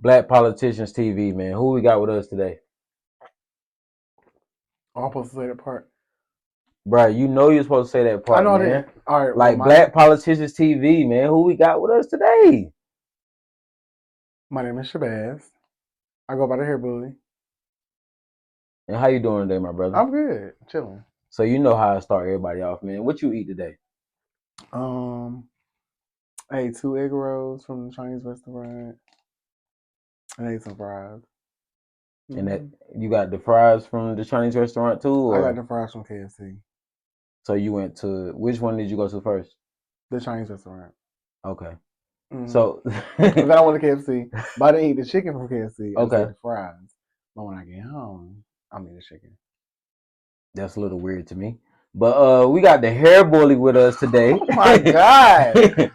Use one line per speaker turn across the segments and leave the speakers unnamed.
Black Politicians TV, man. Who we got with us today?
I'm supposed to say that part.
Bruh, you know you're supposed to say that
I
part,
know I
man.
didn't. All right. Well,
Like Black Politicians TV, man. Who we got with us today?
my name is Shabazz. I go by the hair bully.
And how you doing today, my brother?
I'm good, chilling.
So you know how I start everybody off, man. What you eat today?
Um, I ate 2 egg rolls from the Chinese restaurant. And I ate some fries.
And that
hmm
you got the fries from the Chinese restaurant too,
I got
or
the fries from KFC,
so you went to which one did you go to first?
the Chinese restaurant.
Okay.
Mm-hmm.
So
And then I went to KFC, but I didn't eat the chicken from KFC. I just ate
okay.
the fries. But when I get home, I'm eating the chicken.
That's a little weird to me. But we got the hair bully with us today.
Oh my god!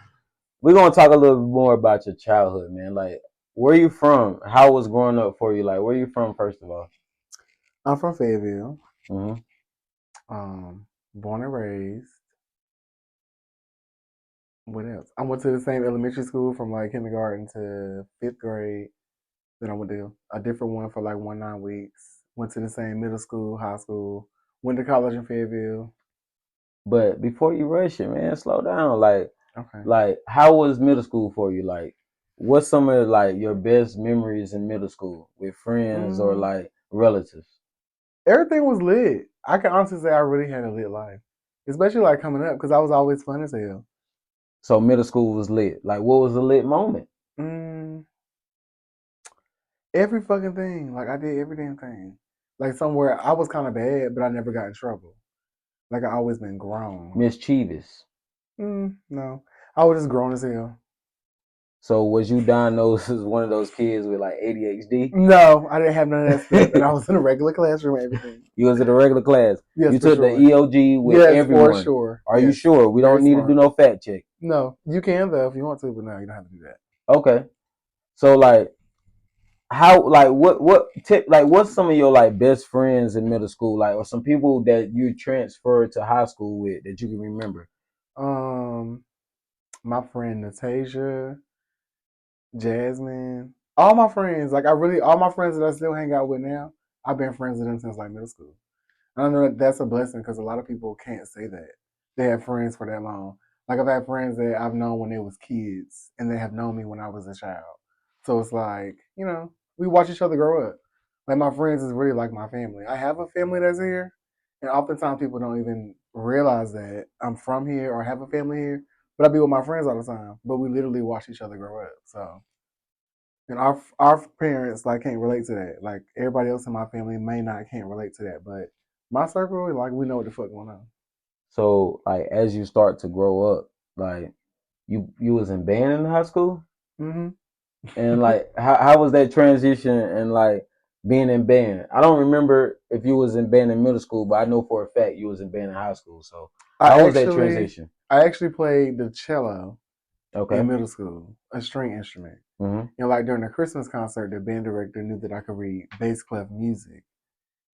We're gonna talk a little bit more about your childhood, man. Like, where you from? How was growing up for you? Like, where you from, first of all?
I'm from Fayetteville.
Hmm.
Born and raised. What else? I went to the same elementary school from like kindergarten to 5th grade. Then I went to a different one for like 9 weeks. Went to the same middle school, high school. Went to college in Fayetteville.
But before you rush it, man, slow down. Like,
Okay.
like, how was middle school for you? Like, what's some of like your best memories in middle school with friends or
Mm,
like relatives?
everything was lit. I can honestly say I really had a lit life, especially like coming up because I was always fun as hell.
So middle school was lit. Like, what was the lit moment?
Mm, every fucking thing. Like I did every damn thing. Like somewhere I was kind of bad, but I never got in trouble. Like I always been grown.
Mischievous.
No, I was just grown as hell.
So was you diagnosed as one of those kids with like ADHD?
No, I didn't have none of that stuff, and I was in a regular classroom and everything.
You was in a regular class.
Yes,
You
for
took the
sure.
EOG with
Yes, for
everyone.
sure.
Are you
Yes,
sure? We
very
don't need to do
smart.
no fact check.
No, you can though if you want to, but no, you don't have to do that.
Okay. So like how like what tip like what's some of your like best friends in middle school like or some people that you transferred to high school with that you can remember?
Um, my friend Natasia, Jasmine, all my friends, like I really, all my friends that I still hang out with now, I've been friends with them since like middle school. And I know that that's a blessing because a lot of people can't say that they have friends for that long. Like I've had friends that I've known when they was kids, and they have known me when I was a child. So it's like we watch each other grow up. Like my friends is really like my family. I have a family that's here, and oftentimes people don't even realize that I'm from here or have a family here. But I be with my friends all the time. But we literally watch each other grow up. So and our parents like can't relate to that. Like everybody else in my family may not can't relate to that, but my circle like we know what the fuck going on.
So like as you start to grow up, like you was in band in high school?
hmm
And like how was that transition and like being in band? I don't remember if you was in band in middle school, but I know for a fact you was in band in high school. So how
I
was that
actually
transition?
I actually played the cello in
Okay.
middle school, a string instrument.
Hmm.
And like during the Christmas concert, the band director knew that I could read bass clef music,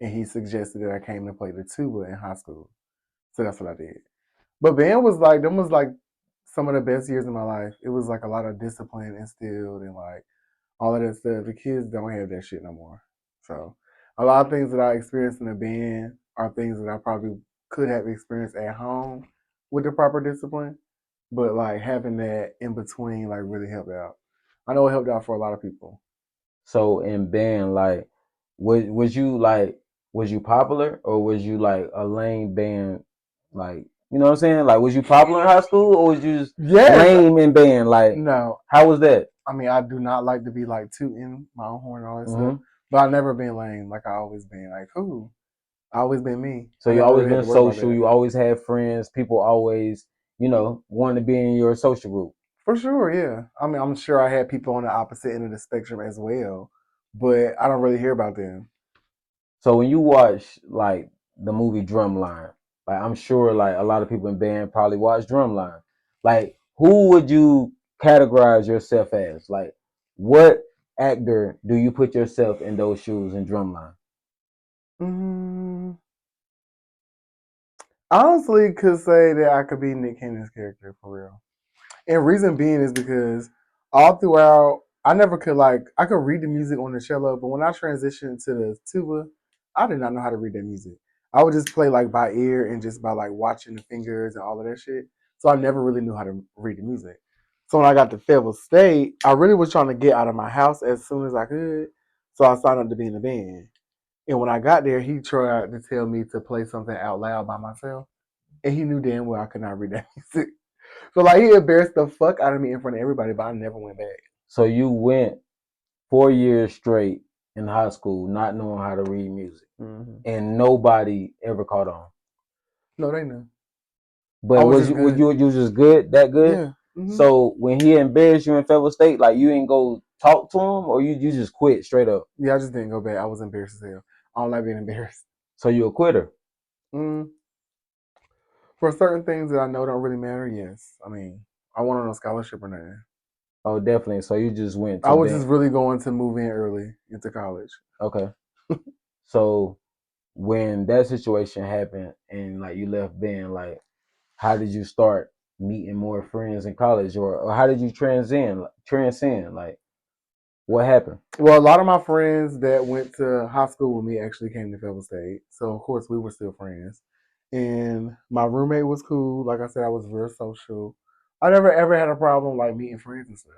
and he suggested that I came to play the tuba in high school. So that's what I did. But band was like them was like some of the best years of my life. It was like a lot of discipline instilled and like all of that stuff. The kids don't have that shit no more. So a lot of things that I experienced in the band are things that I probably could have experienced at home with the proper discipline. But like having that in between like really helped out. I know it helped out for a lot of people.
So in band, like, was you like was you popular or was you like a lame band? Like, you know what I'm saying? Like, was you popular in high school or was you just
Yes.
lame in band? Like,
No.
how was that?
I mean, I do not like to be like tooting my own horn and all that stuff.
Hmm.
But I've never been lame. Like I always been like, cool. I always been me.
So
I
you
never
always
really had
been
to worry about
social.
that.
You always had friends. People always, wanted to be in your social group.
For sure, yeah. I mean, I'm sure I had people on the opposite end of the spectrum as well, but I don't really hear about them.
So when you watch like the movie Drumline, like I'm sure like a lot of people in band probably watch Drumline. Like who would you categorize yourself as? Like what actor do you put yourself in those shoes in Drumline?
Mm, honestly, could say that I could be Nick Cannon's character for real. And reason being is because all throughout I never could like I could read the music on the cello, but when I transitioned to the tuba, I did not know how to read that music. I would just play like by ear and just by like watching the fingers and all of that shit. So I never really knew how to read the music. So when I got to Fayetteville State, I really was trying to get out of my house as soon as I could. So I signed up to be in the band. And when I got there, he tried to tell me to play something out loud by myself. And he knew damn well I could not read that music. So like he embarrassed the fuck out of me in front of everybody, but I never went back.
So you went 4 years straight in high school not knowing how to read music,
Mm-hmm.
and nobody ever caught on.
No, they knew. I
But
was
was
just
you was
good.
you, you was just good that good?
Yeah. Mm-hmm.
So when he embarrassed you in Federal State, like you didn't go talk to him, or you just quit straight up.
Yeah, I just didn't go back. I was embarrassed as hell. I don't like being embarrassed.
So you a quitter.
Mm. For certain things that I know don't really matter, yes. I mean, I wanted a scholarship or nothing.
Oh, definitely. So you just went
I
to
was just
band.
really going to move in early into college.
Okay. So when that situation happened and like you left band, like how did you start meeting more friends in college, or how did you transcend? Like what happened?
Well, a lot of my friends that went to high school with me actually came to Fayetteville State. So, of course, we were still friends. And my roommate was cool. Like I said, I was real social. I never ever had a problem like meeting friends and stuff.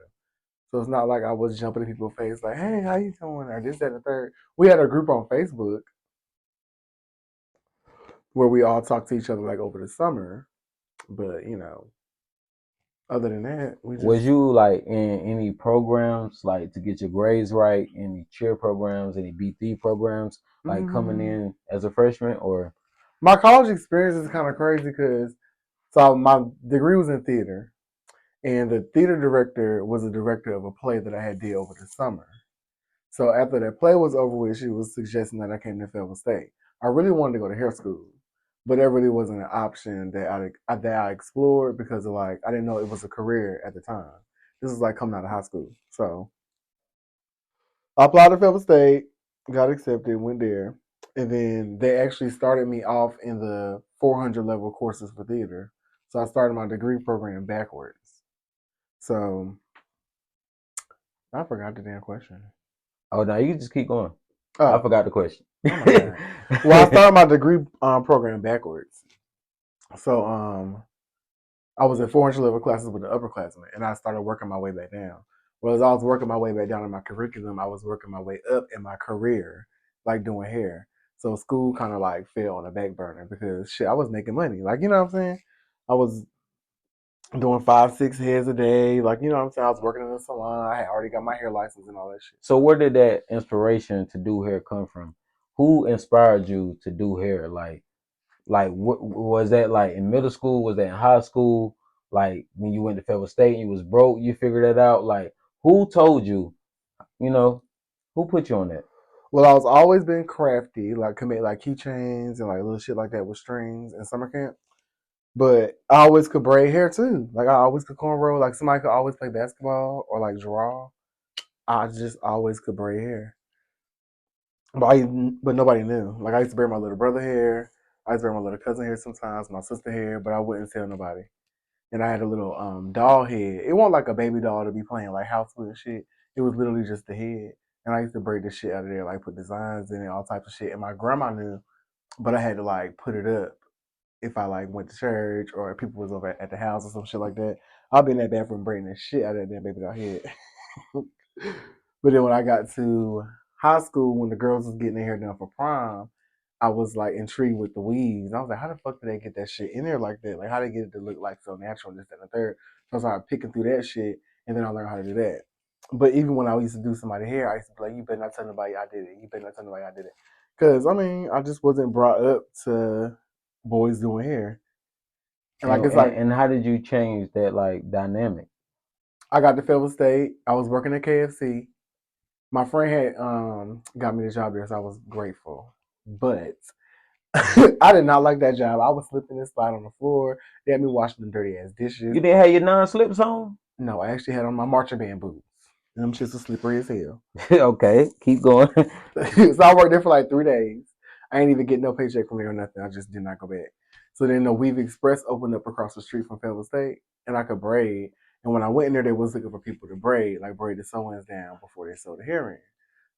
So it's not like I was jumping in people's face like, "Hey, how you doing?" or this, that, and the third. We had a group on Facebook where we all talked to each other like over the summer. But other than that, we
Was
just
you like in any programs like to get your grades right? Any cheer programs? Any BT programs? Like coming
mm,
in as a freshman, or
my college experience is kind of crazy because my degree was in theater, and the theater director was a director of a play that I had did over the summer. So after that play was over with, she was suggesting that I came to Fayetteville State. I really wanted to go to hair school, but that really wasn't an option that I explored because of like I didn't know it was a career at the time. This was like coming out of high school, so I applied to Fayetteville State, got accepted, went there, and then they actually started me off in the 400 level courses for theater. So I started my degree program backwards. So I forgot the damn question.
oh no, you just keep going. I
Oh,
forgot the question.
oh my god. Well, I started my degree program backwards. So I was in 400 level classes with the upperclassmen, and I started working my way back down. Well, as I was working my way back down in my curriculum, I was working my way up in my career, like doing hair. So school kind of like fell on the back burner because shit, I was making money. Like, you know what I'm saying? I was doing 5, 6 heads a day. Like, you know what I'm saying? I was working in the salon. I had already got my hair license and all that shit.
So where did that inspiration to do hair come from? Who inspired you to do hair? Like what was that like in middle school? Was that in high school? Like when you went to Federal State and you was broke, you figured that out? Like who told you? You know, who put you on that?
Well, I was always been crafty, like commit like keychains and like little shit like that with strings in summer camp. But I always could braid hair too. Like I always could cornrow. Like somebody could always play basketball or like draw. I just always could braid hair. But nobody knew. Like I used to braid my little brother hair. I used to braid my little cousin hair sometimes, my sister hair, but I wouldn't tell nobody. And I had a little doll head. It wasn't like a baby doll to be playing like house with shit. It was literally just the head. And I used to braid the shit out of there, like put designs in it, all types of shit. And my grandma knew, but I had to like put it up if I like went to church or if people was over at the house or some shit like that. I'll be in that bathroom braiding the shit out of that damn baby doll head. But then when I got to high school, when the girls was getting their hair done for prom, I was like intrigued with the weaves. I was like, how the fuck did they get that shit in there like that? Like, how they get it to look like so natural, this, that, and the third. So I started picking through that shit, and then I learned how to do that. But even when I used to do somebody's hair, I used to be like, you better not tell nobody I did it. You better not tell nobody I did it. Because, I mean, I just wasn't brought up to boys doing hair. And like,
And,
it's
and
like,
and how did you change that like dynamic?
I got to Fayetteville State. I was working at KFC. My friend had got me the job there, so I was grateful. But I did not like that job. I was slipping and sliding on the floor. They had me washing the dirty ass dishes.
You didn't have your non-slips on?
No, I actually had on my marching band boots. And them shits was slippery as hell.
Okay, keep going.
So I worked there for like 3 days. I ain't even get no paycheck from there or nothing. I just did not go back. So then the Weave Express opened up across the street from Fayetteville State, and I could braid. And when I went in there, they was looking for people to braid, like braid the sew-ins down before they sew the hair in.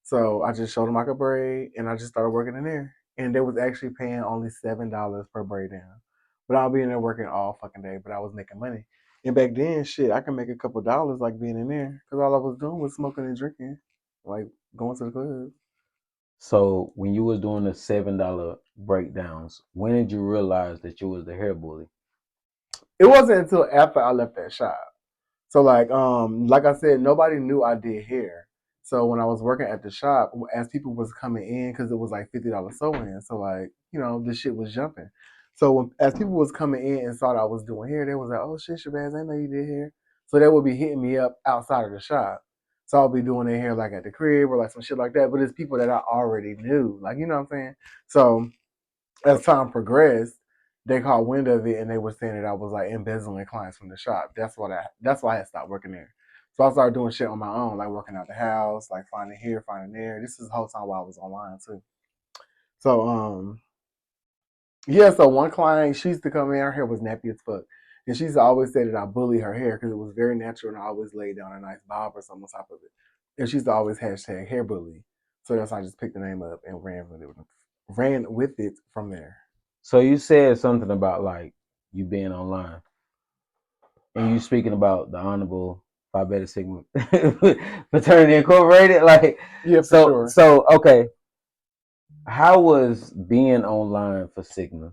So I just showed them I could braid, and I just started working in there. And they was actually paying only $7 per braid down. But I'll be in there working all fucking day, but I was making money. And back then, shit, I could make a couple dollars like being in there because all I was doing was smoking and drinking, like going to the club.
So when you was doing the $7 breakdowns, when did you realize that you was the hair bully?
It wasn't until after I left that shop. So like I said, nobody knew I did hair. So when I was working at the shop, as people was coming in, because it was like $50 sew-in, so like the shit was jumping. So as people was coming in and saw that I was doing hair, they was like, "Oh shit, Shabazz, I know you did hair." So they would be hitting me up outside of the shop. So I'll be doing their hair like at the crib or like some shit like that. But it's people that I already knew, like you know what I'm saying. So as time progressed, they caught wind of it and they were saying that I was like embezzling clients from the shop. That's why I had stopped working there. So I started doing shit on my own, like working out the house, like finding here, finding there. This is the whole time while I was online too. So yeah, so one client, she used to come in, her hair was nappy as fuck. And she used to always say that I bully her hair because it was very natural and I always laid down a nice bob or something on top of it. And she used to always hashtag hair bully. So that's why I just picked the name up and ran with it from there.
So you said something about like you being online and you speaking about the honorable Phi Beta Sigma fraternity incorporated. Like
Yeah, for
so
sure.
so okay. How was being online for Sigma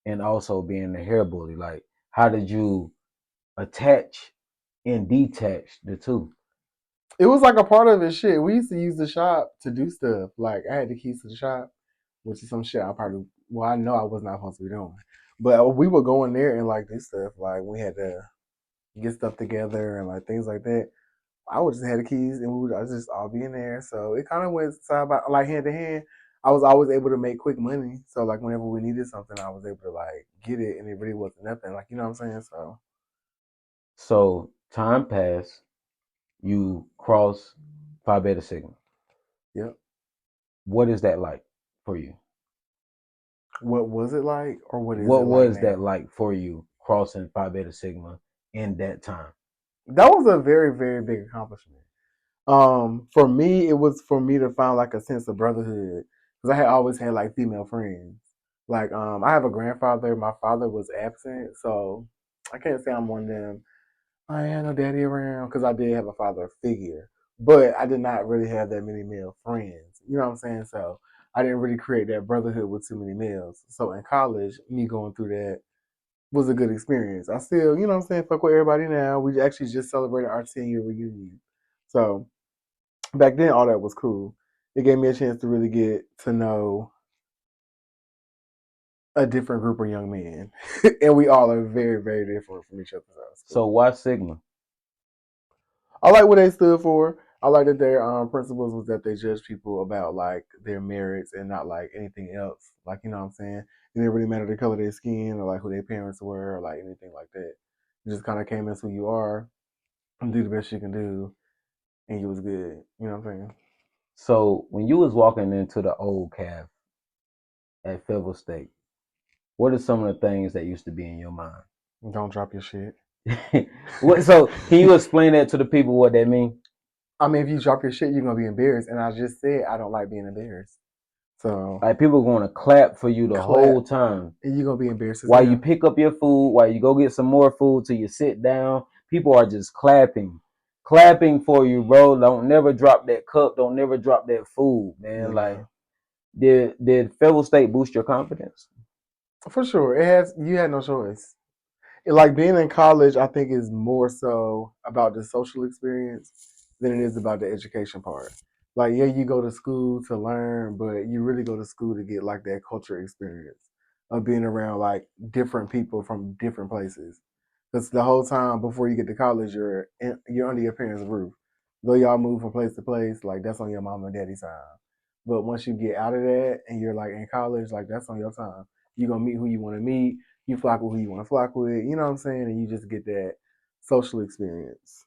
and also being the hair bully? Like how did you attach and detach the two?
It was like a part of his shit. We used to use the shop to do stuff. Like I had the keys to the shop, which is some shit I know I was not supposed to be doing. But we would go in there and like do stuff. Like we had to get stuff together and like things like that. I would just have the keys and I would just all be in there. So it kind of went side by like hand to hand. I was always able to make quick money. So like whenever we needed something, I was able to like get it, and it really wasn't nothing. Like you know what I'm saying? So
So time passed, you cross Phi Beta Sigma.
yeah.
What is that like for you?
What was it like, or what is it
What
like
was that
now?
like for you crossing Phi Beta Sigma in that time?
That was a very, very big accomplishment. For me, it was for me to find like a sense of brotherhood because I had always had like female friends. Like, I have a grandfather. My father was absent, so I can't say I'm one of them. I had no daddy around because I did have a father figure, but I did not really have that many male friends. You know what I'm saying? So I didn't really create that brotherhood with too many males. So in college, me going through that was a good experience. I still, you know what I'm saying, fuck with everybody now. We actually just celebrated our 10-year reunion. So back then, all that was cool. It gave me a chance to really get to know a different group of young men. And we all are very, very different from each other. So it's
So
cool.
why Sigma?
I like what they stood for. I like that their principles was that they judge people about like their merits and not like anything else. Like you know what I'm saying? It didn't really matter the color of their skin or like who their parents were or like anything like that. You just kind of came as who you are and do the best you can do, and you was good. You know what I'm saying?
So when you was walking into the old calf at Federal State, what are some of the things that used to be in your mind?
Don't drop your shit.
So can you explain that to the people what that mean?
I mean, if you drop your shit, you're gonna be embarrassed. And I just said I don't like being embarrassed. So
Like people going to clap for you the
clap,
whole time.
and you're gonna be embarrassed as
While you
hell.
pick up your food, while you go get some more food till you sit down, people are just clapping. Clapping for you, bro. Don't never drop that cup. Don't never drop that food, man. Like
Yeah,
did Federal State boost your confidence?
for sure. It has. You had no choice. Like being in college, I think is more so about the social experience than it is about the education part. Like, yeah, you go to school to learn, but you really go to school to get like that culture experience of being around like different people from different places. Because the whole time before you get to college, you're under your parents' roof. Though y'all move from place to place, like that's on your mom and daddy's time. But once you get out of that and you're like in college, like that's on your time. You're gonna meet who you want to meet, you flock with who you want to flock with, you know what I'm saying? And you just get that social experience.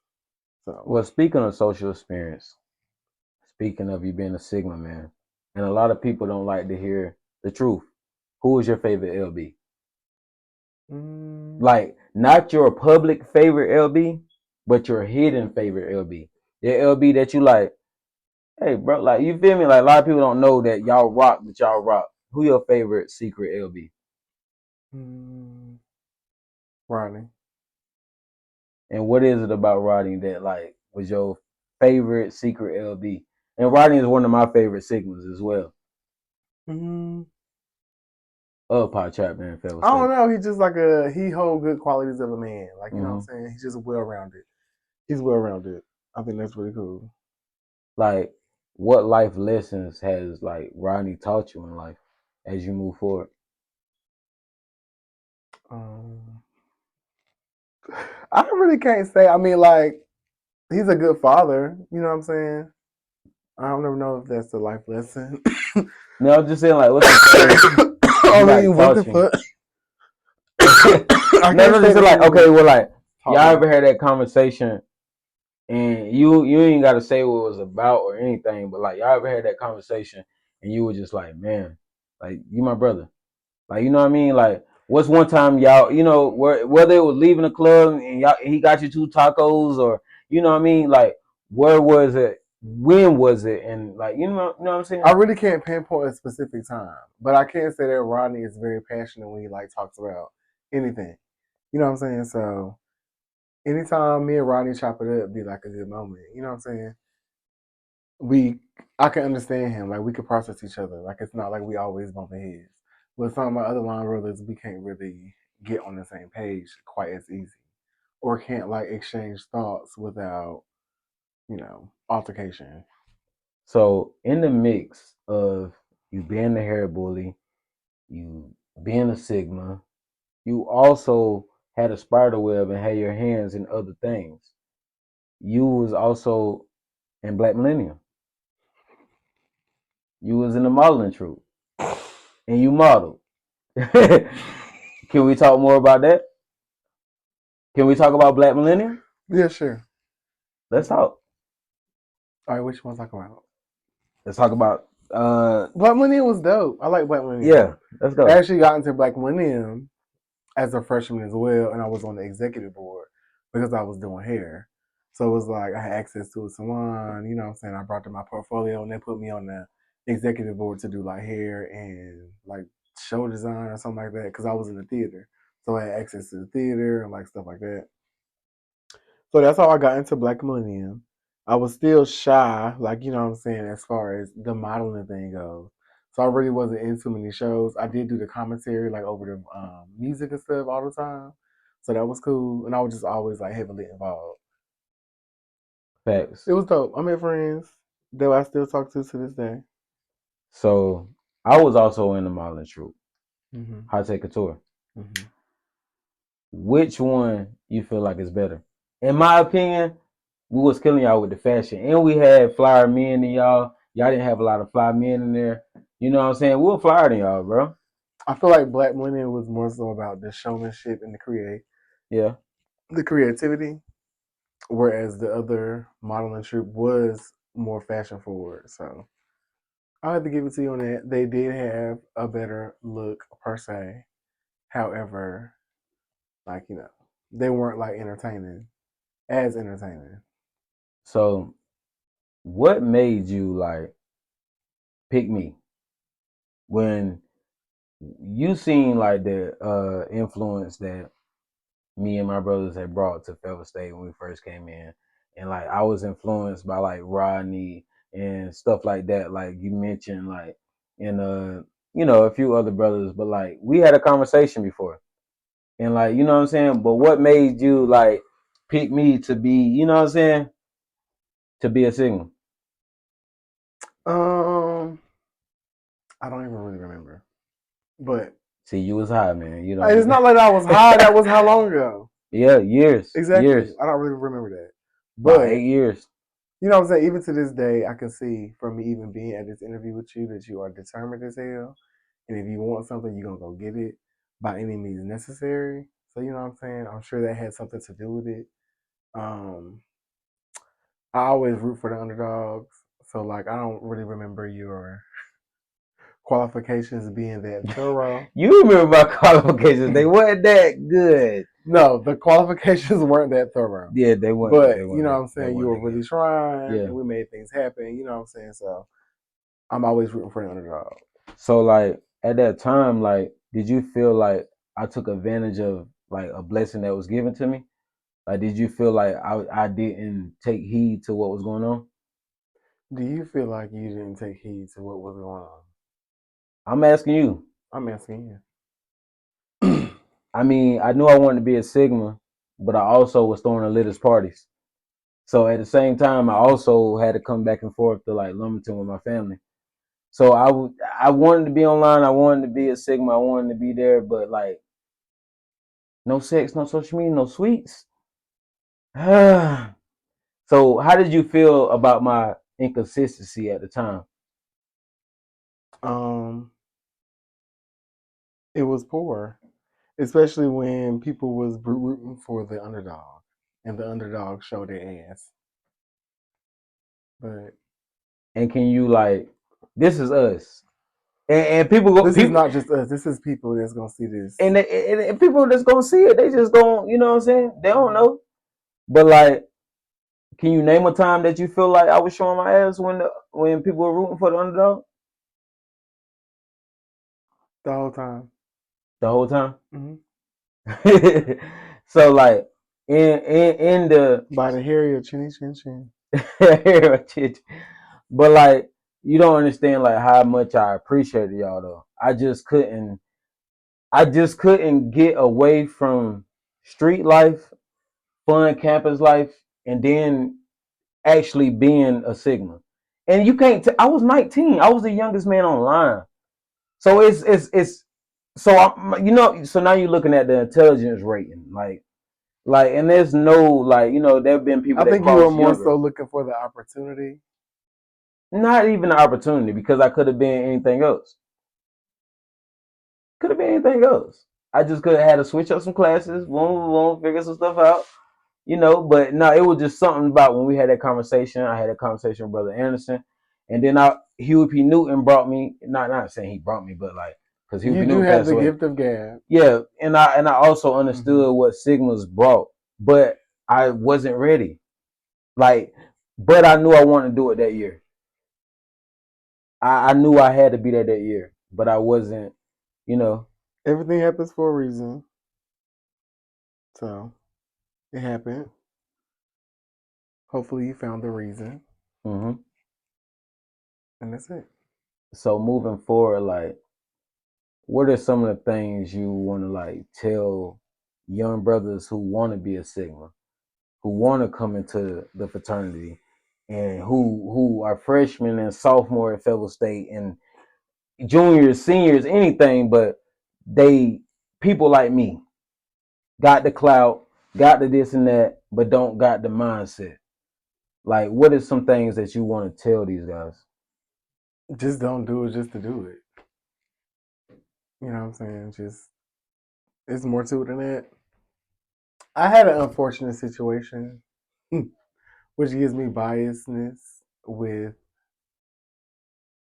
So,
Well, speaking of social experience, speaking of you being a Sigma man, and a lot of people don't like to hear the truth. Who is your favorite LB?
mm,
Like, not your public favorite LB, but your hidden favorite LB. The LB that you like, hey bro, like you feel me? Like a lot of people don't know that y'all rock, but y'all rock. Who your favorite secret LB?
Mm, Rodney.
And what is it about Rodney that like was your favorite secret LB? And Rodney is one of my favorite Sigmas as well.
Mm,
Pot Trap Man, Fail
I don't
State.
know. He just he hold good qualities of a man. Like you know what I'm
Hmm.
saying. He's just well rounded. He's well rounded. I think that's really cool.
Like, what life lessons has like Rodney taught you in life as you move forward?
Um, I really can't say. I mean, like he's a good father. You know what I'm saying. I don't ever know if that's a life lesson.
No, I'm just saying like, what's some things he
I
like
mean, what the
taught you?
fuck? I
No,
can't
no,
say
just
that he
like okay,
really
well, like
taught
y'all
me
ever
nothing.
had that conversation and you ain't got to say what it was about or anything, but like y'all ever had that conversation and you were just like, man, like you my brother, like you know what I mean? Like, what's one time y'all, whether it was leaving the club and y'all he got you two tacos or you know what I mean? Like, where was it? When was it? And like you know what I'm
I
saying?
really can't pinpoint a specific time, but I can say that Rodney is very passionate when he like talks about anything. You know what I'm saying? So anytime me and Rodney chop it up, be like a good moment. You know what I'm saying? We, I can understand him. Like we can process each other. Like it's not like we always bumping heads. With some of my other line brothers, we can't really get on the same page quite as easy, or can't like exchange thoughts without altercation.
So in the mix of you being the hair bully, you being a Sigma, you also had a spider web and had your hands in other things. You was also in Black Millennium. You was in the modeling troupe and you modeled. Can we talk more about that? Can we talk about Black Millennium?
Yeah, sure.
Let's talk.
All right, what you want to talk about?
Let's talk about
Black Millennium was dope. I like Black
yeah,
Millennium.
let's
I
go.
actually got into Black Millennium as a freshman as well, and I was on the executive board because I was doing hair. So it was like I had access to a salon, you know what I'm saying? I brought them my portfolio and they put me on the executive board to do like hair and like show design or something like that because I was in the theater. So I had access to the theater and like stuff like that. So that's how I got into Black Millennium. I was still shy, like you know what I'm saying, as far as the modeling thing goes. So I really wasn't in too many shows. I did do the commentary like over the music and stuff all the time. So that was cool. And I was just always like heavily involved.
Facts.
It was dope. I made friends that I still talk to this day.
So I was also in the modeling troupe,
Hmm.
High Tech Couture.
Hmm.
Which one you feel like is better? In my opinion, we was killing y'all with the fashion, and we had flyer men in y'all. Y'all didn't have a lot of fly men in there. You know what I'm saying? We were flyer than y'all, bro.
I feel like Black Millennium was more so about the showmanship and
Yeah.
the creativity, whereas the other modeling troupe was more fashion forward. So I have to give it to you on that. They did have a better look per se. However, like they weren't like entertaining.
So, what made you like pick me when you seen like the influence that me and my brothers had brought to Fellow State when we first came in, and like I was influenced by like Rodney and stuff like that. Like you mentioned, like and a few other brothers, but like we had a conversation before, and like you know what I'm saying. But what made you like pick me to be, you know what I'm saying, to be a singer?
Um, I don't even really remember, but
See, you was high, man. You
it's
know.
not like I was high. That was how long ago?
Yeah, years,
Exactly.
years,
I don't really remember that,
about
but
8 years.
you know what I'm saying. Even to this day, I can see from me even being at this interview with you that you are determined as hell. And if you want something, you're gonna go get it by any means necessary. So you know what I'm saying? I'm sure that had something to do with it. Um, I always root for the underdogs. So like I don't really remember your qualifications being that thorough.
You remember my qualifications? They weren't that good.
No, the qualifications weren't that thorough.
Yeah, they weren't.
But
They
you
weren't.
know what I'm
They
saying? You
weren't
were
that good.
really trying
Yeah.
and we made things happen, you know what I'm saying? So I'm always rooting for the underdog.
So like at that time, like, did you feel like I took advantage of like a blessing that was given to me? Like, did you feel like I didn't take heed to what was going on?
Do you feel like you didn't take heed to what was going on?
I'm asking you.
I'm asking you.
I mean, I knew I wanted to be a Sigma, but I also was throwing the latest parties. So at the same time, I also had to come back and forth to like Lumberton with my family. So I wanted to be online. I wanted to be a Sigma. I wanted to be there, but like no sex, no social media, no sweets. So how did you feel about my inconsistency at the time?
um, it was poor, especially when people was rooting for the underdog, and the underdog showed their ass. But
And can you like this is us. And people go
this is
people
not just us. This is people that's gonna see this.
and people that's gonna see it, they just gonna, you know what I'm saying? They don't know. But like, can you name a time that you feel like I was showing my ass when people were rooting for the underdog?
The whole time.
The whole time.
Hmm.
So like in the
By the hair of your chinny chin chin.
but like you don't understand like how much I appreciated y'all though. I just couldn't get away from street life, fun campus life, and then actually being a Sigma. And you can't. I was 19. I was the youngest man online. So it's so you know. So now you're looking at the intelligence rating, and there's no like there have been people
I
that
think you were
cross
more
younger.
so looking for the opportunity.
Not even the opportunity because I could have been anything else. Could have been anything else. I just could have had to switch up some classes, boom, figure some stuff out, But no, it was just something about when we had that conversation. I had a conversation with Brother Anderson, and then Huey P. Newton brought me. Not saying he brought me, but like because Huey
You
P.
do
Newton
have
passed
the
away.
gift of gab.
Yeah, and I also
Hmm.
understood what Sigmas brought, but I wasn't ready. Like, but I knew I wanted to do it that year. I knew I had to be there that year, but I wasn't. You know.
Everything happens for a reason. So it happened. Hopefully you found the reason.
hmm
And that's it.
So moving forward, like, what are some of the things you want to like tell young brothers who want to be a Sigma, who want to come into the fraternity, and who are freshmen and sophomore at Federal State and juniors, seniors, anything, but they people like me got the clout, got the this and that, but don't got the mindset. Like, what are some things that you want to tell these guys?
Just don't do it just to do it. You know what I'm saying? Just it's more to it than that. I had an unfortunate situation, which gives me biasness with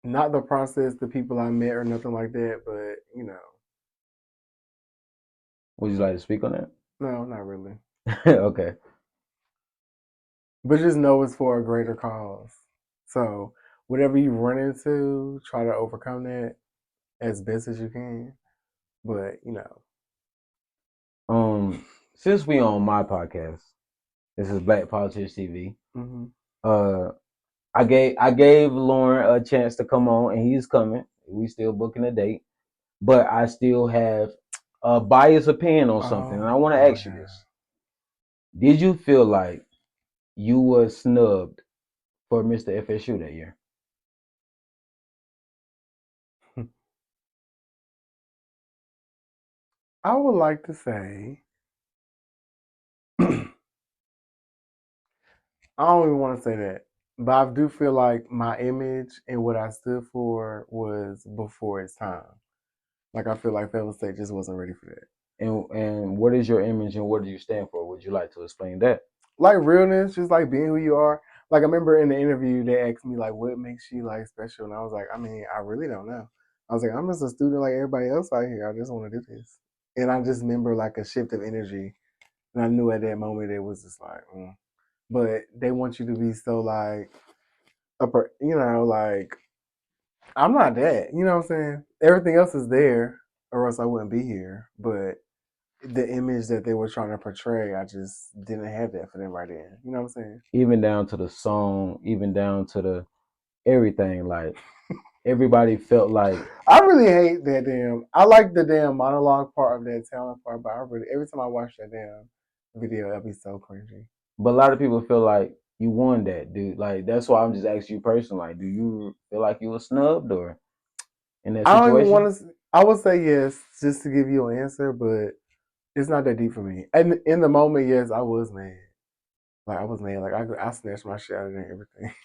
not the process, the people I met, or nothing like that, but
Would you like to speak on
no, not really.
that? Okay.
But just know it's for a greater cause. So whatever you run into, try to overcome that as best as you can. But
Since we on my podcast, this is Black Politics TV.
hmm
Uh, I gave Lauren a chance to come on, and he's coming. We still booking a date, but I still have a biased opinion on something, and I
oh,
want to
go
ask you
ahead.
this: did you feel like you were snubbed for Mr. FSU that year?
I would like to say I don't even want to say that, but I do feel like my image and what I stood for was before its time. Like I feel like Fellow State just wasn't ready for that.
And what is your image and what do you stand for? Would you like to explain that?
Like realness, just like being who you are. Like I remember in the interview they asked me like what makes you like special, and I was like, I mean, I really don't know. I was like, I'm just a student like everybody else out here. I just want to do this, and I just remember like a shift of energy And I knew at that moment it was just like, but they want you to be so like, like I'm not that. You know what I'm saying? Everything else is there, or else I wouldn't be here. But the image that they were trying to portray, I just didn't have that for them right then. You know what I'm saying?
Even down to the song, even down to the everything. Like everybody felt like,
I really hate that damn. I like the damn monologue part of that talent part, but I really every time I watch that damn video, it'll be so cringy.
but a lot of people feel like you won that, dude. Like that's why I'm just asking you personally. Like, do you feel like you were snubbed or in that
I don't even
situation?
want to. I would say yes just to give you an answer, but it's not that deep for me. And in the moment, yes, I was mad. Like I was mad. Like I snatched my shit out of there and everything.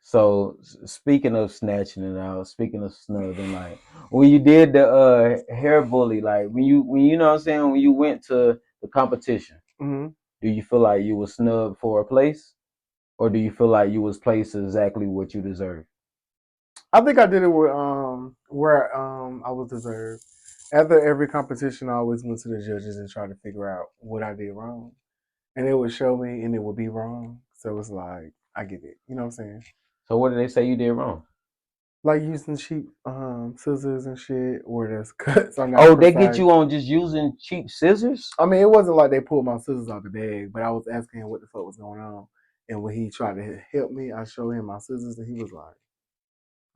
So speaking of snatching it out, speaking of snubbing, like when you did the hair bully, like when you know what I'm saying, when you went to the competition,
hmm
do you feel like you were snubbed for a place, or do you feel like you was placed exactly what you deserve?
I think I did it with where I was deserved. After every competition, I always went to the judges and tried to figure out what I did wrong, and they would show me, and it would be wrong. So it's like I get it. You know what I'm saying?
So what did they say you did wrong?
Like using cheap scissors and shit, where there's cuts are not
Oh, they get
precise.
you on just using cheap scissors.
I mean, it wasn't like they pulled my scissors out the bag, but I was asking him what the fuck was going on. And when he tried to help me, I showed him my scissors, and he was like,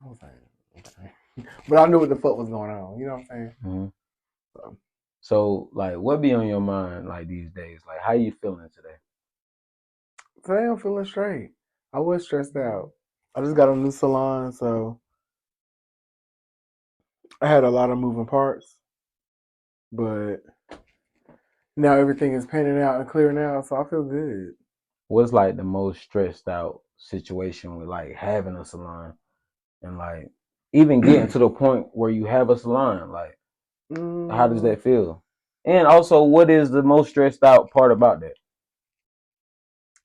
I was like, okay. But I knew what the fuck was going on. You know what I'm saying?
Hmm.
So
So like, what be on your mind like these days? Like, how you feeling today?
today I'm feeling straight. I was stressed out. I just got a new salon, so I had a lot of moving parts. But now everything is painted out and clear now, so I feel good.
What's like the most stressed out situation with like having a salon and like even getting to the point where you have a salon? Like, how does
mm,
that feel? And also, what is the most stressed out part about that?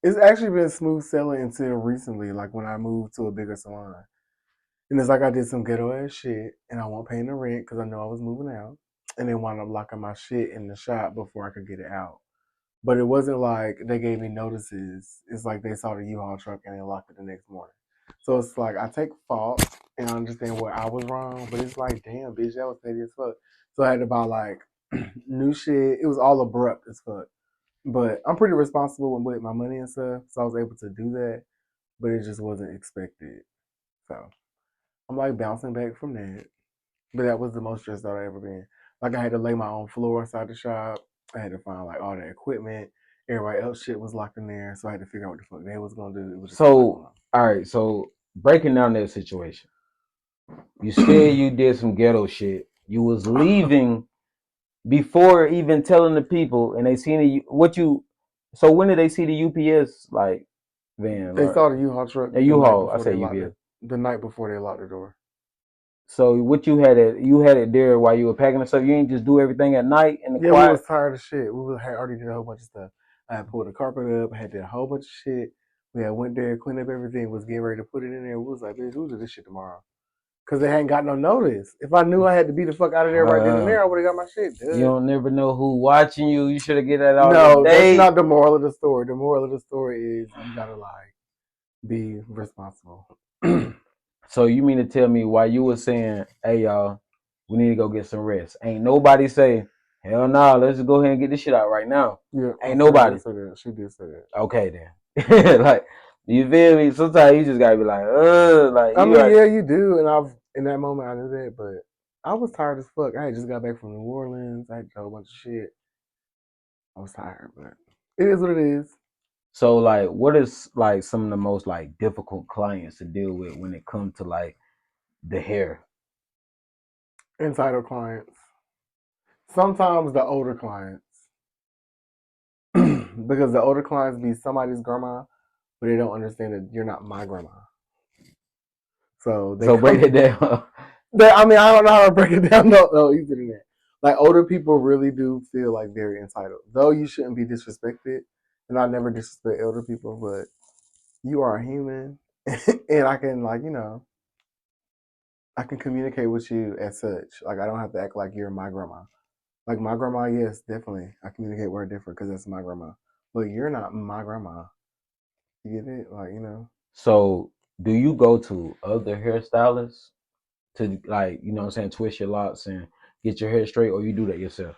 it's actually been smooth sailing until recently, like when I moved to a bigger salon. And it's like I did some ghetto ass shit, and I won't pay the rent because I know I was moving out, and then wound up locking my shit in the shop before I could get it out. But it wasn't like they gave me notices. It's like they saw the U-Haul truck and they locked it the next morning. So it's like I take fault and I understand where I was wrong, but it's like, damn, bitch, that was petty as fuck. So I had to buy like new shit. It was all abrupt as fuck. But I'm pretty responsible with my money and stuff, so I was able to do that. But it just wasn't expected. So I'm like bouncing back from that. But that was the most stressed out I ever been. Like I had to lay my own floor inside the shop. I had to find like all the equipment. Everybody else shit was locked in there, so I had to figure out what the fuck they was gonna do. It was just a lot
So,
going
all right, so breaking down that situation, you said you did some ghetto shit. You was
on.
leaving before even telling the people, and they seen what you. So when did they see the UPS like van
They
or
saw the U-Haul truck
a
the night
U-Haul? I
before they
say
locked
UPS.
it. The night before they locked the door.
So what you had it there while you were packing the stuff. You ain't just do everything at night in the
Yeah, we
quiet.
was tired of shit. Had already did a whole bunch of stuff. I had pulled the carpet up. I had did a whole bunch of shit. We had went there, cleaned up everything. Was getting ready to put it in there. We was like, bitch, we'll do this shit tomorrow. Cause they hadn't got no notice. If I knew I had to be the fuck out of there right then and
Uh,
there, I would have got my shit
you
done.
don't never know who watching you. You should have get that out of the
No, that's
day.
not the moral of the story. The moral of the story is you gotta like be responsible.
So you mean to tell me why you were saying, "Hey y'all, we need to go get some rest"? Ain't nobody say, "Hell nah, let's just go ahead and get this shit out right now."
Yeah, my
Ain't
friend
nobody.
did say that. She did say that.
Okay then. Like you feel me? Sometimes you just gotta be like
I
you
mean,
are.
yeah, you do, and I've in that moment I knew that, but I was tired as fuck. I had just got back from New Orleans. I had a whole bunch of shit. I was tired, but it is what it is.
So like, what is like some of the most like difficult clients to deal with when it comes to like the hair?
Entitled clients. Sometimes the older clients, because the older clients be somebody's grandma, but they don't understand that you're not my grandma. So they
So break
come.
it down.
I mean, I don't know how to break it down. No, easier than that. Like older people really do feel like very entitled, though you shouldn't be disrespected. And I never disrespect elder people, but you are a human, and I can like I can communicate with you as such. Like I don't have to act like you're my grandma. Like my grandma, yes, definitely. I communicate with her different because that's my grandma. But you're not my grandma. You get it? Like, you know.
So, do you go to other hairstylists to like, you know what I'm saying, twist your locks and get your hair straight, or you do that yourself?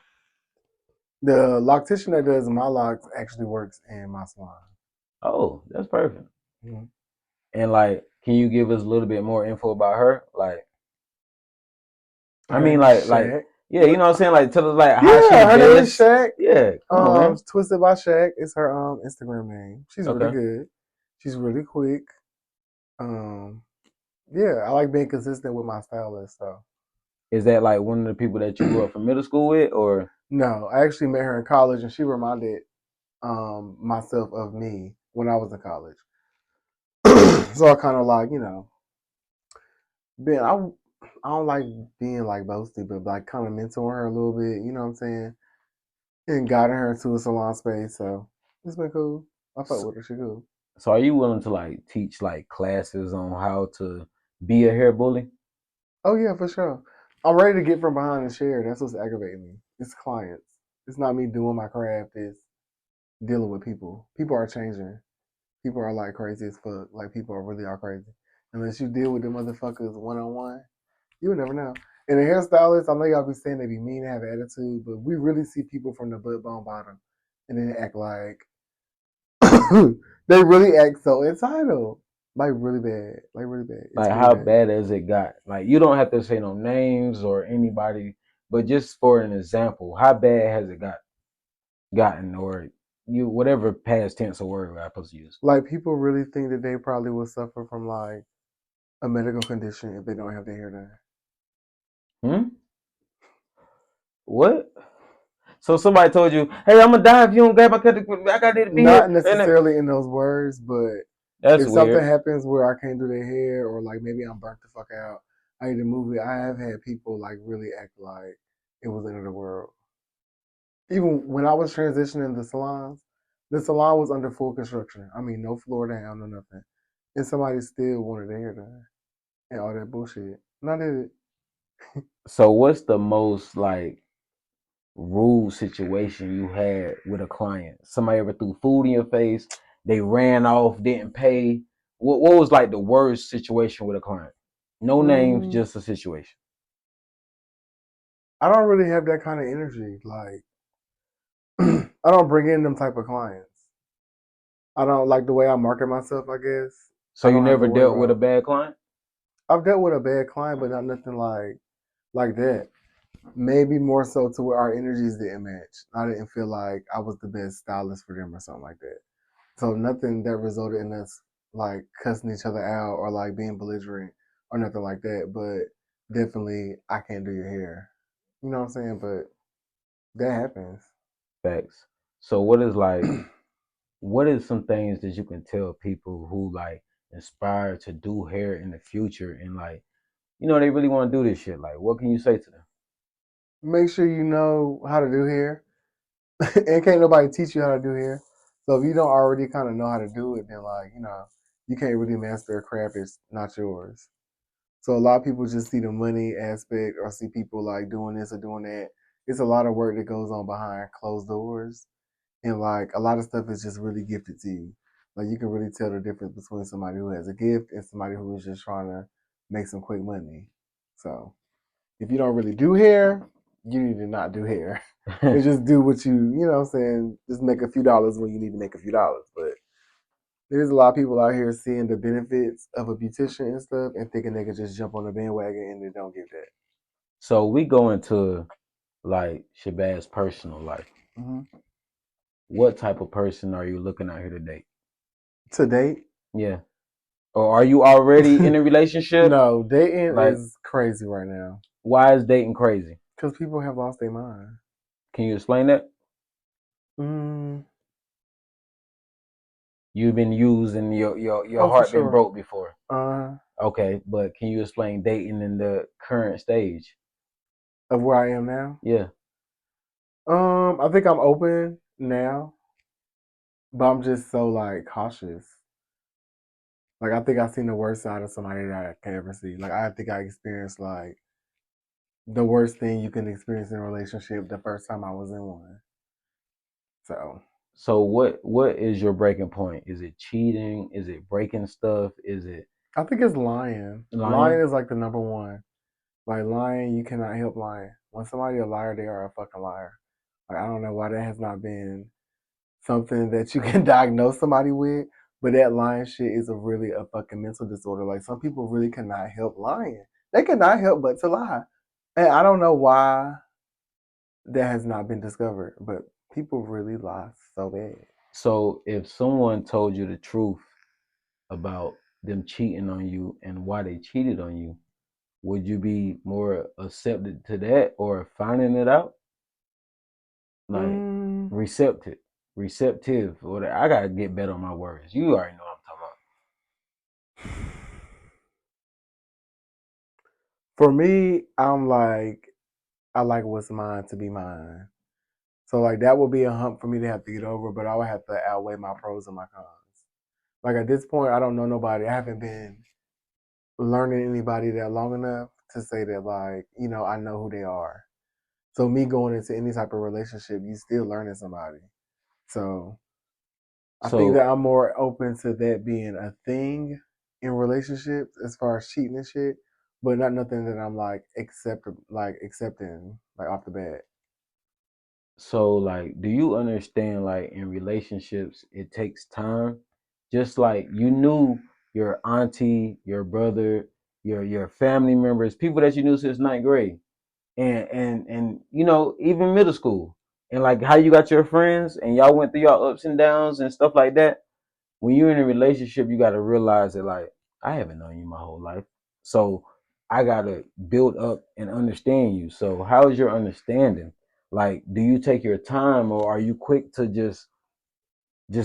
The loctician that does my locks actually works in my salon.
Oh, that's perfect.
Mhm.
And like, can you give us a little bit more info about her? Like, I
Her
mean,
name is
like,
Shaq.
yeah, you know what I'm saying? Like, tell us like how she
Yeah, her name is
invests.
Shaq.
Yeah, come on, man.
Twisted by Shaq is her Instagram name. She's really
Okay.
good. She's really quick. Um, yeah, I like being consistent with my stylist. So
Is that like one of the people that you grew up from middle school with, or
no, I actually met her in college, and she reminded myself of me when I was in college. So I kind of like being I don't like being like boasty, but like kind of mentoring her a little bit. You know what I'm saying? And guiding her into a salon space. So it's been cool. I fuck
so,
with her. She cool.
so are you willing to like teach like classes on how to be a hair bully?
Oh yeah, for sure. I'm ready to get from behind and share. That's what's aggravating me. It's clients. It's not me doing my craft. It's dealing with people. People are changing. People are like crazy as fuck. Like people are really are crazy. Unless you deal with the motherfuckers one on one, you would never know. And the hairstylists, I know y'all be saying they be mean and have attitude, but we really see people from the butt bone bottom, and then act like they really act so entitled, like really bad. It's
Like,
really
how
bad.
bad has it got? Like, you don't have to say no names or anybody, but just for an example, how bad has it gotten, or you whatever past tense or word I'm supposed to use?
Like people really think that they probably will suffer from like a medical condition if they don't have their hair done.
Hmm? What? So somebody told you, "Hey, I'm gonna die if you don't get my cut. I got to be here."
Not
And
necessarily in those words, but
that's
if something
weird.
happens where I can't do their hair or like maybe I'm burnt the fuck out, I need to move it. I have had people like really act like it was the end of the world. Even when I was transitioning the salon was under full construction. I mean, no floor down, no nothing. And somebody still wanted their hair done and all that bullshit. And I did it.
So what's the most like rude situation you had with a client? Somebody ever threw food in your face? They ran off, didn't pay. What was like the worst situation with a client? No names,
Mm,
just a situation.
I don't really have that kind of energy. Like, I don't bring in them type of clients. I don't like the way I market myself, I guess.
So
I
you
don't have to
never
worry
dealt with a
about.
bad client?
I've dealt with a bad client, but not nothing like that. Maybe more so to where our energies didn't match. I didn't feel like I was the best stylist for them or something like that. So nothing that resulted in us like cussing each other out or like being belligerent or nothing like that. But definitely, I can't do your hair. You know what I'm saying? But that happens.
Facts. So what is some things that you can tell people who like inspire to do hair in the future and like they really want to do this shit? Like, what can you say to them?
Make sure you know how to do hair, and can't nobody teach you how to do hair. So if you don't already kind of know how to do it, then like you can't really master a craft. It's not yours. So a lot of people just see the money aspect or see people like doing this or doing that. It's a lot of work that goes on behind closed doors, and like a lot of stuff is just really gifted to you. Like you can really tell the difference between somebody who has a gift and somebody who is just trying to make some quick money. So if you don't really do hair, you need to not do hair. And just do what you know what I'm saying, just make a few dollars when you need to make a few dollars. But there's a lot of people out here seeing the benefits of a beautician and stuff and thinking they can just jump on the bandwagon and they don't get that.
So we go into like Shabazz personal life.
Mm-hmm.
What type of person are you looking out here to date?
To date,
Yeah. Or are you already in a relationship?
no, dating
Like,
is crazy right now
why is dating crazy?
because people have lost their mind.
Can you explain that?
Mm,
You've been used and your
oh, for
heart been
sure.
broke before.
Uh,
Okay, but can you explain dating in the current stage?
of where I am now.
Yeah.
I think I'm open now, but I'm just so like cautious. Like I think I've seen the worst side of somebody that I can ever see. Like I think I experienced like the worst thing you can experience in a relationship the first time I was in one. So
So what is your breaking point? Is it cheating? Is it breaking stuff? Is it
I think it's lying. Lying
lying?
is like the number one. Like lying, you cannot help lying. When somebody a liar, they are a fucking liar. Like I don't know why that has not been something that you can diagnose somebody with, but that lying shit is really a fucking mental disorder. Like some people really cannot help lying. They cannot help but to lie. And I don't know why that has not been discovered, but people really lie so bad.
So if someone told you the truth about them cheating on you and why they cheated on you, would you be more accepted to that or finding it out? Like
Mm,
receptive, receptive. Or I gotta get better on my words. You already know what I'm talking
for me, I'm like, I like what's mine to be mine. So like that would be a hump for me to have to get over, but I would have to outweigh my pros and my cons. Like at this point, I don't know nobody. I haven't been learning anybody that long enough to say that like, I know who they are. So me going into any type of relationship, you still learning somebody. So I think
about.
that I'm more open to that being a thing in relationships as far as cheating and shit, but not nothing that I'm like accepting like off the bat.
So like, do you understand like in relationships it takes time? Just like you knew your auntie, your brother, your family members, people that you knew since ninth grade, and even middle school, and like how you got your friends and y'all went through your ups and downs and stuff like that. When you're in a relationship, you got to realize that like I haven't known you my whole life, so I got to build up and understand you. So how is your understanding? Like, do you take your time, or are you quick to just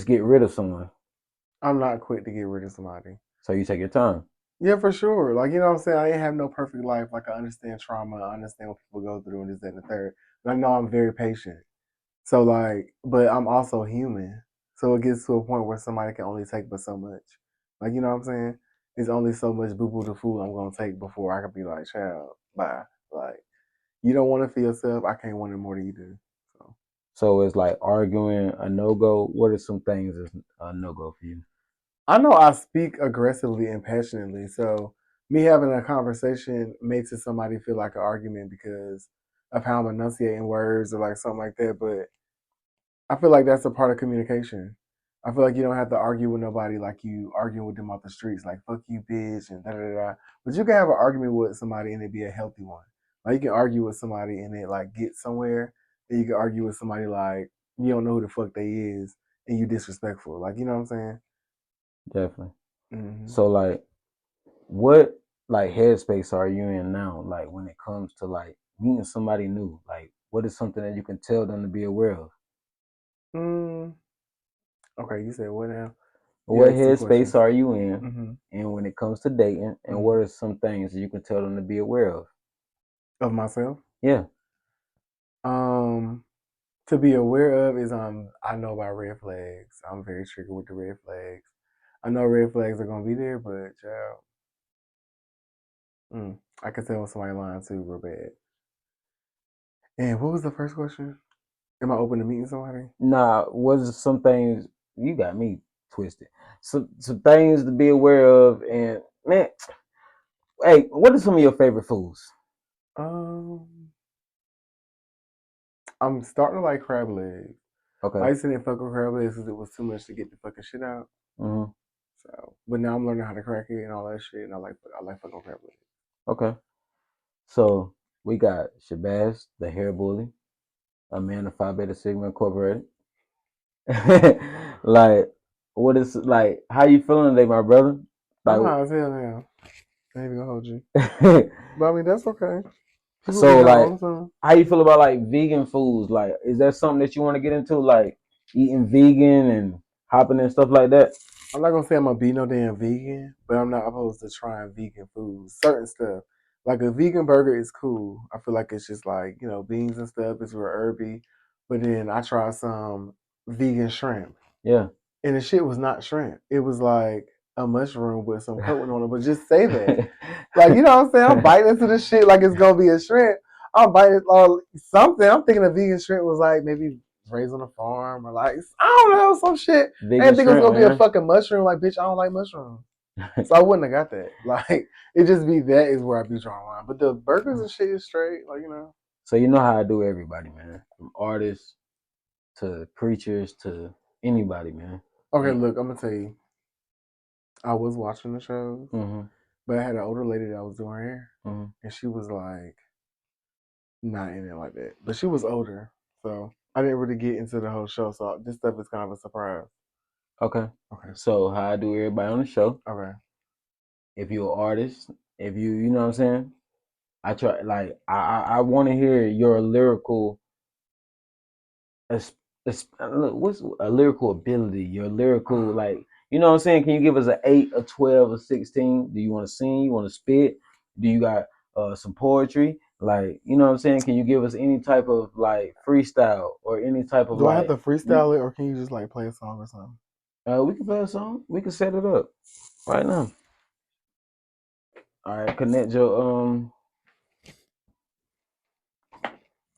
get rid of someone?
I'm not quick to get rid of somebody.
So you take your time.
Yeah, for sure. Like, you know what I'm saying? I ain't have no perfect life. Like, I understand trauma. I understand what people go through and this, that, and the third. But I know I'm very patient. So, like, but I'm also human. So it gets to a point where somebody can only take but so much. Like, you know what I'm saying? It's only so much boo boo the food I'm going to take before I can be like, child, bye. Like, you don't want it for yourself. I can't want it more than you do. So
So it's like arguing a no go. What are some things that's a no go for you?
I know I speak aggressively and passionately. So me having a conversation makes it somebody feel like an argument because of how I'm enunciating words or like something like that. But I feel like that's a part of communication. I feel like you don't have to argue with nobody like you arguing with them off the streets, like "fuck you, bitch" and da da da. But you can have an argument with somebody and it be a healthy one. Like you can argue with somebody and it like get somewhere. And you can argue with somebody like you don't know who the fuck they is and you disrespectful. Like you know what I'm saying?
Definitely.
Hmm.
So like, what like headspace are you in now? Like when it comes to like meeting somebody new, like what is something that you can tell them to be aware of?
Mm, okay, you said what now? You
What
asked two
headspace
questions.
are you in?
Hmm.
And when it comes to dating, and what
Hmm.
are some things that you can tell them to be aware of?
Of myself.
Yeah,
Um, to be aware of is I know about red flags. I'm very triggered with the red flags. I know red flags are gonna be there, but child, I can tell when somebody lying too real bad. And what was the first question? Am I open to meeting somebody?
nah, what is some things you got me twisted? Some things to be aware of, and man, hey, what are some of your favorite foods?
Um, I'm starting to like crab legs. I
Okay.
used to didn't fuck with crab legs because it was too much to get the fucking shit out.
Hmm.
So, but now I'm learning how to crack it and all that shit, and I like fucking crab legs.
Okay. So we got Shabazz, the hair bully, a man of Phi Beta Sigma Incorporated. Like, what is like? How you feeling today, my brother?
I'm
Like,
high as hell now. I ain't even gonna hold you. But I mean, that's okay. People get
so
high all
like,
the time.
how you feel about like vegan foods? Like, is that something that you want to get into? Like, eating vegan and hopping and stuff like that?
I'm not gonna say I'm gonna be no damn vegan, but I'm not opposed to trying vegan foods. Certain stuff. Like a vegan burger is cool. I feel like it's just like, beans and stuff, it's real herby. But then I tried some vegan shrimp.
Yeah.
And the shit was not shrimp. It was like a mushroom with some coating on it. But just say that. Like, you know what I'm saying? I'm biting into the shit like it's gonna be a shrimp. I'll bite it or something. I'm thinking of vegan shrimp was like maybe raised on a farm or like I don't know some shit. I didn't think it was gonna be a fucking mushroom. Like bitch, I don't like mushrooms, so I wouldn't have got that. Like it just be that is where I be drawing line. But the burgers and shit is straight. Like you know.
So you know how I do everybody, man, from artists to preachers to anybody, man.
Okay, look, I'm gonna tell you. I was watching the shows, but I had an older lady that was doing her hair, and she was like not in it like that. But she was older, so I didn't really get into the whole show. So this stuff is kind of a surprise.
Okay. So how I do everybody on the show.
Okay.
If you're an artist, if you know what I'm saying, I try like I want to hear your lyrical. What's a lyrical ability? Your lyrical like. You know what I'm saying? Can you give us an 8, a 12, a 16? Do you want to sing? You want to spit? Do you got some poetry? Like, you know what I'm saying? Can you give us any type of like freestyle or any type of
Do I have to freestyle it or can you just like play a song or something?
We can play a song. We can set it up right now. All right, connect your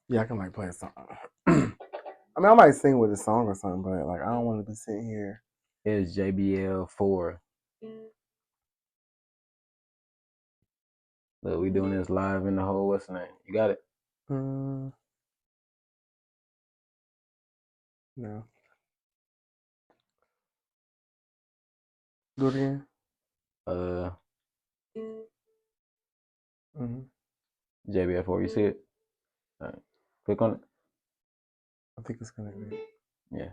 Yeah, I can like play a song. I mean, I might sing with a song or something, but like I don't want to be sitting here.
It's JBL4. Look, we doing this live in the whole what's the name? You got it?
No. Do it again.
JBL4, you see it? All right. Click on it.
I think it's connected.
Yeah.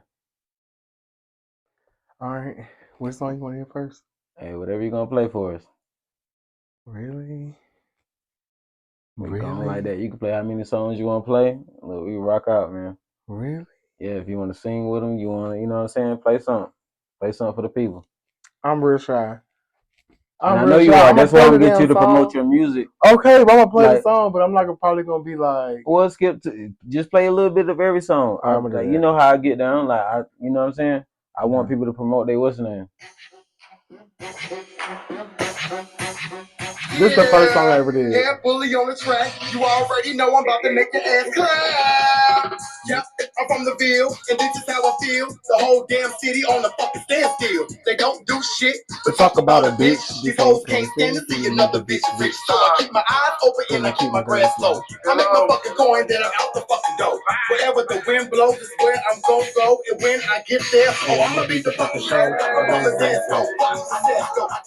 All right. What song you want to hear first?
Hey, whatever you're gonna play for us.
Really?
We going like that. You can play how many songs you want to play. Look, we rock out, man.
Really?
Yeah, if you want to sing with them, you want to, you know what I'm saying? Play something. Play something for the people.
I'm real shy.
I know you are. That's why we get you to promote your music.
Okay, but I'm gonna play the song, but I'm not probably gonna be like.
Well, skip to just play a little bit of every song. Like, you know how I get down. Like you know what I'm saying. I want people to promote their what's the name.
This is the first song I ever did.
Yeah, bully on the track. You already know I'm about to make your ass clap. Yep, I'm from the Ville, and this is how I feel. The whole damn city on the fucking standstill. They don't do shit but talk about a bitch. These hoes can't stand to see another bitch rich. So I keep my eyes open and I keep my grass low. I make my fucking coin, then I'm out the fucking door. Wherever the wind blows is where I'm gonna go. And when I get there, oh, I'ma beat the fucking show. I'm on the dance floor.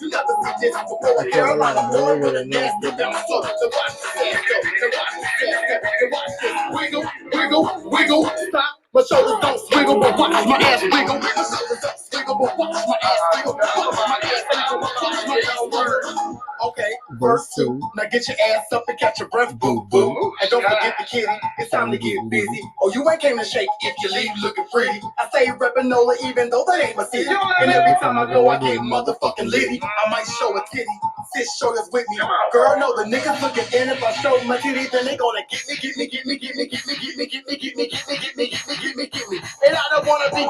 You never see this before. Carolina boy with a nasty down slow. So watch the dance go. So watch the dance go. So watch this. Wiggle, wiggle, wiggle. Stop. My shoulders don't swiggle, but watch my ass wiggle. My shoulders don't swiggle, but watch my ass wiggle. Watch my ass wiggle, watch my ass wiggle. Okay, verse 2. Now get your ass up and catch your breath, boo boo. And don't forget the kitty, it's time to get busy. Oh, you ain't came to shake if you leave looking pretty. I say reppin' Nola even though that ain't my city. And every time I go, I get motherfucking litty. I might show a titty, sis show us with me. Girl, no, the niggas looking in. If I show my titty, then they gonna get me, get me, get me, get me, get me, get me, get me, get me, get me, get me, get me, get me, get me. And I don't wanna be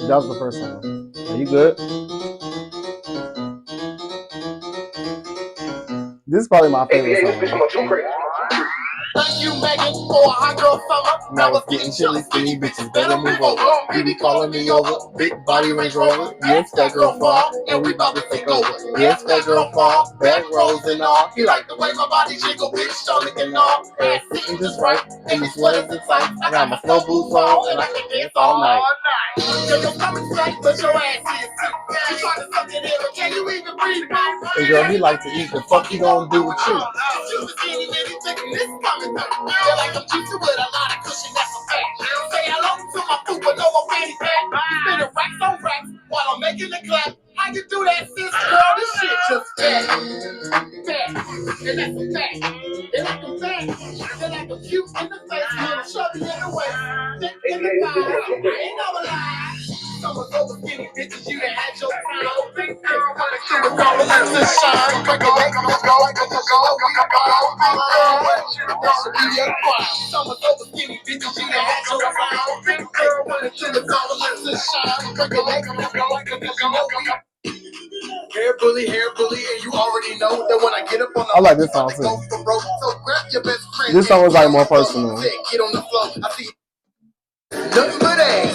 That was the first song.
Are you good?
This is probably my favorite song.
Thank you, Megan, for a hot girl summer. Now it's getting chilly, skinny bitches better move over. You be calling me over, big body Range Rover. Yes, that girl fall, and we about to take over. Yes, that girl fall, back rolls and all. He like the way my body jiggle, bitch, stomach and all. Ass sitting just right, and these sweaters and tights. I got my snow boots on, and I can dance all night. Your stomach flat, but your ass is too. You trying to suck it in, but can you even breathe, man?
And girl, he like to eat. The fuck he gonna do with you?
This coming through. Feel like I'm juicy with a lot of cushion, that's a fact. Say hello to my food, but no more fanny pack. Spinning racks on racks while I'm making the clap. How you do that, sis? Girl, this shit just fat. And that's a fact. And like a fat. And like a cute in the face, little chubby in the waist. Thick in the thighs. I ain't never lie. Someone's over skinny bitches, you done had your time. Big girl, wanna do it, all let the shine. Break it, make it go, Someone's over skinny bitches, you done had your time. Big girl, wanna do it, all let the shine. Break it, make it go, bully, and you already know that when I get up on the
I like this song too.
go for broke. So grab your best friend.
This song was like more personal.
Get on the floor. I see nothing but ass,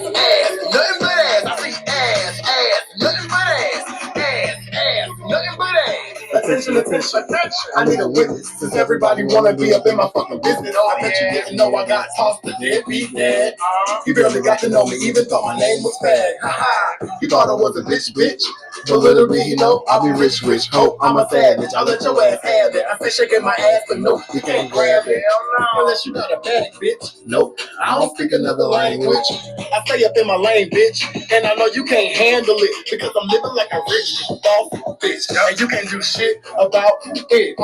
nothing but ass. I see ass, nothing but ass, nothing but ass. Attention. I need a witness, since everybody wanna be up in my fucking business. I bet you didn't know I got tossed to deadbeat dad. He barely got to know me, even thought my name was Fad. He thought I was a bitch. But little did he know, I'll be rich. Hope I'm a savage. I'll let your ass have it. I say shaking my ass, but no, you can't grab it. Unless you got a bad bitch. Nope, I don't speak another language. I stay up in my lane, bitch. And I know you can't handle it because I'm living like a rich boss bitch. And you can't do shit about it.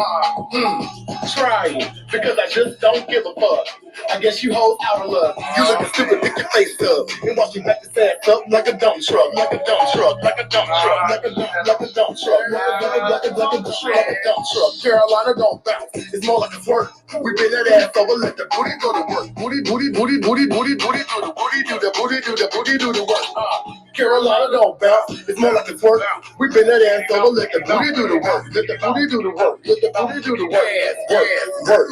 Try it, because I just don't give a fuck. I guess you hoes out of luck. You looking stupid, pick your face up. And watch you back this ass up like a dump truck. Like a dump truck. Like a dump truck. Like a dump truck. Like a dump truck. Carolina don't bounce. It's more like a twerk. We been that ass over, let the booty go to work. Booty do the booty do the work. Carolina don't bounce. It's more like a twerk. We been that ass over, let the booty do the work. Let the booty do the work. Let the booty do the work. Work.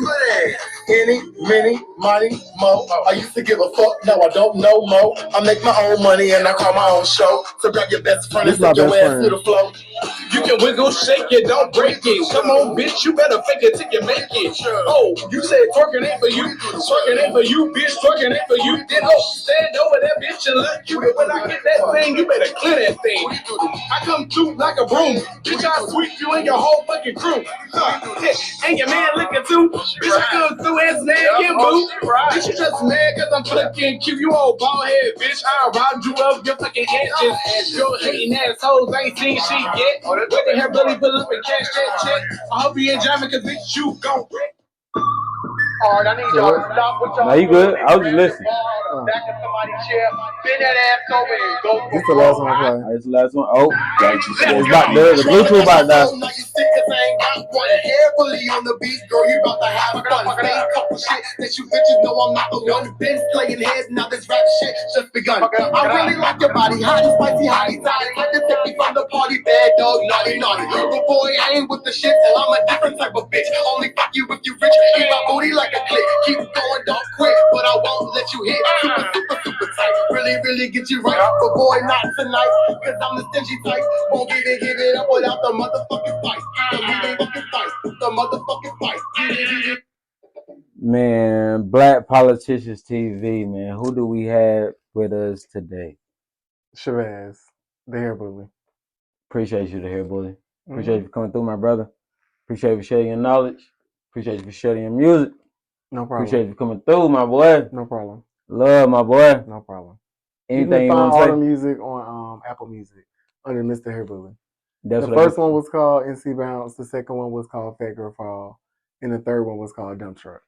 Any, many, mighty, mo. I used to give a fuck, now I don't know mo. I make my own money and I call my own show. So grab your best friend and send your ass to the flow. You can wiggle, shake it, don't break it. Come on, bitch, you better fake it till you make it. Oh, you said twerking ain't for you, twerking ain't for you, bitch, twerking ain't for you. Then stand over that bitch and let you. When I get that thing, you better clear that thing. I come through like a broom, bitch, I sweep you and your whole fucking crew. And your man looking too, bitch, I come through and snag your boo. Bitch, you just mad cause I'm fucking cute, you old bald head, bitch. I'll round you up your fucking edges. Your hating assholes ain't seen shit yet. Wait to have Billy pull up and cash that check. I hope you enjoy me, cause bitch, you gon' wreck. Alright, I need y'all to stop with y'all.
Now you good? I was just listening.
Back in somebody's chair, bend that ass over and go.
This the last one I play.
Alright, this the last one. Oh, it's about the Bluetooth about that.
Now you sick cause I ain't got one heavily on the beat, girl. You about to have fun. Say a couple shit that you bitches know I'm not the one. Been slaying heads, now this rap shit just begun. I really like your body, hot and spicy, hotty toddy. Like the take me from the party, bad dog, naughty. But boy, I ain't with the shit, I'm a different type of bitch. Only fuck you if you rich. Keep my booty like a click. Keep going, don't quit, but I won't let you hit. Super tight. Really get you right. But boy, not tonight. Cause I'm the stingy type. Won't give it up without the motherfucking fight. The motherfucking fight.
Man, Black Politicians TV, man. Who do we have with us today?
Shabazz, the hair bully.
Appreciate you to hear, bully. Appreciate you for coming through, my brother. Appreciate you for sharing your knowledge. Appreciate you for sharing your music.
No problem.
Appreciate you for coming through, my boy.
No problem.
Love, my boy.
No problem.
Anything
you
you
can
want
find
to
all the
say?
music on Apple Music under Mr. Hair Bully.
That's
The
what I
first one was called NC Bounce. The second one was called Fat Girl Fall. And the third one was called Dump Truck.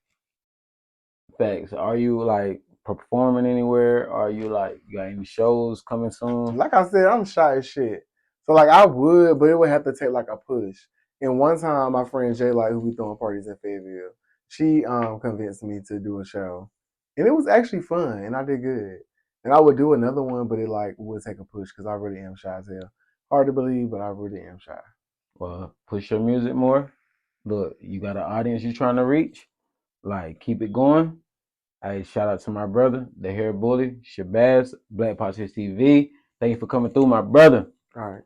Facts. Are you like performing anywhere? Are you like you got any shows coming soon?
Like I said, I'm shy as shit. So like I would, but it would have to take like a push. And one time my friend Jay Light, who be throwing parties in Fayetteville, she convinced me to do a show. And it was actually fun and I did good. And I would do another one, but it like would take a push because I really am shy as hell. Hard to believe, but I really am shy.
Well, push your music more. Look, you got an audience you're trying to reach. Like, keep it going. Hey, shout out to my brother, the hair bully, Shabazz, Black Politics TV. Thank you for coming through, my brother.
All right.